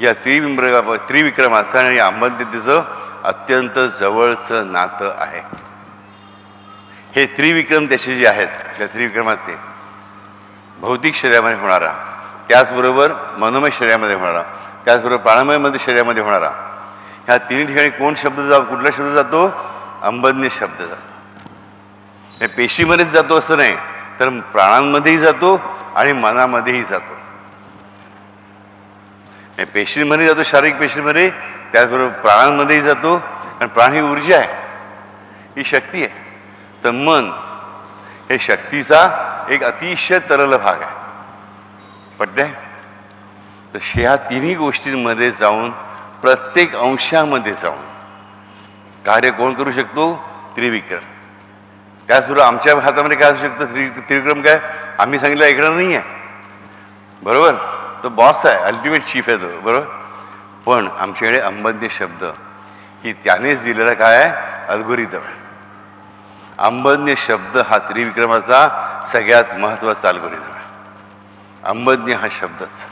या त्रिविक्रमाचं आणि अंबज्ञतेचं अत्यंत जवळचं नातं आहे. हे त्रिविक्रम त्याचे जे आहेत, त्या त्रिविक्रमाचे भौतिक शरीरामध्ये होणारा, त्याचबरोबर मनोमय शरीरामध्ये होणारा, त्याचबरोबर प्राणमयमध्ये शरीरामध्ये होणारा, ह्या तिन्ही ठिकाणी कुठला शब्द जातो? अंबज्ञ शब्द जातो. हे पेशीमध्येच जातो असं नाही, तर प्राणांमध्येही जातो आणि मनामध्येही जातो. हे पेशींमध्ये जातो, शारीरिक पेशींमध्ये, त्याचबरोबर प्राणांमध्येही जातो. कारण प्राण ही ऊर्जा आहे, ही शक्ती आहे. तर मन हे शक्तीचा एक अतिशय तरल भाग आहे. पटतंय? तर ह्या तिन्ही गोष्टींमध्ये जाऊन, प्रत्येक अंशामध्ये जाऊन कार्य कोण करू शकतो? त्रिविक्रम. त्याचबरोबर आमच्या हातामध्ये काय असू शकतं? त्रिविक्रम काय आम्ही सांगितलं ऐकणार नाही आहे, बरोबर? तो बॉस आहे, अल्टिमेट चीफ आहे तो, बरोबर? पण आमच्याकडे अंबज्ञ शब्द ही त्यानेच दिलेला काय आहे? अल्गोरिदम आहे. अंबज्ञ शब्द हा त्रिविक्रमाचा सगळ्यात महत्त्वाचा अल्गोरिदम आहे. अंबज्ञ हा शब्दच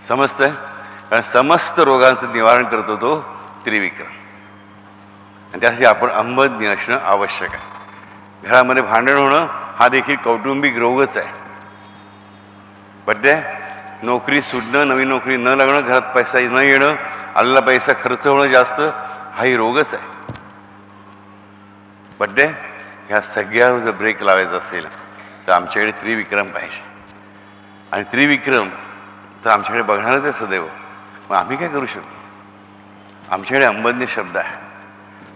समजतंय? कारण समस्त रोगांचं निवारण करतो तो त्रिविक्रम. आणि त्यासाठी आपण अंबज्ञ असणं आवश्यक आहे. घरामध्ये भांडण होणं हा देखील कौटुंबिक रोगच आहे. बड्डे नोकरी सुटणं, नवीन नोकरी न लागणं, घरात पैसा न येणं, आलेला पैसा खर्च होणं जास्त, हाही रोगच आहे. बड्डे ह्या सगळ्यावर जर ब्रेक लावायचा असेल तर आमच्याकडे त्रिविक्रम पाहिजे. आणि त्रिविक्रम तर आमच्याकडे बघणारच आहे सदैव. मग आम्ही काय करू शकतो? आमच्याकडे अंबज्ञ शब्द आहे.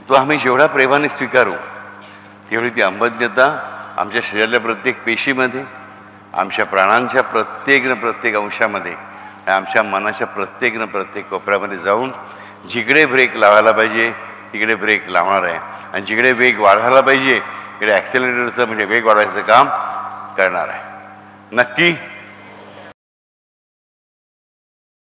तो आम्ही जेवढा प्रेमाने स्वीकारू तेवढी ती अंबज्ञता आमच्या शरीरातल्या प्रत्येक पेशीमध्ये, आमच्या प्राणांच्या प्रत्येक अंशामध्ये आणि आमच्या मनाच्या प्रत्येक कोपऱ्यामध्ये जाऊन जिकडे ब्रेक लावायला पाहिजे तिकडे ब्रेक लावणार आहे. आणि जिकडे वेग वाढवायला पाहिजे तिकडे ॲक्सेलरेटरचं म्हणजे वेग वाढवायचं काम करणार आहे. नक्की